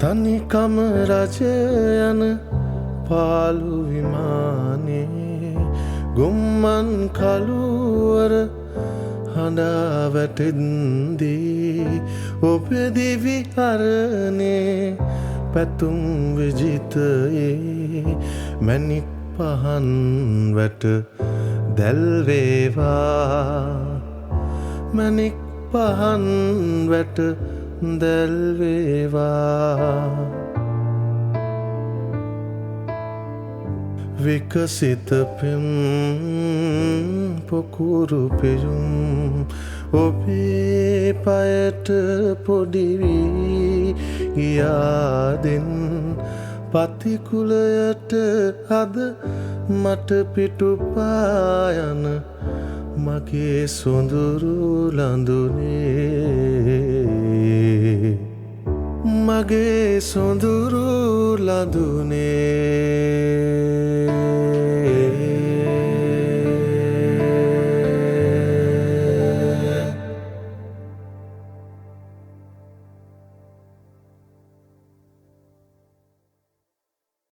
තනිකම රජ යන පාළු විමානේ ගුම්මන් කළුවර හඬා වැටෙද්දී ඔබේ දිවි හරනේ පැතුම් විජිතයේ මැණික් පහන් වැට දැල් වේවා මැණික් පහන් වැට දැල් වේවා විකසිත පෙම් පොකුරු පෙයුම් ඔබේ පයට පොඩි වී ගියාදෙන් පතිකුලයට අද මට පිටුපායන මගේ සොඳුරු ලඳුනේ මගේ සොඳුරු ලඳුනේ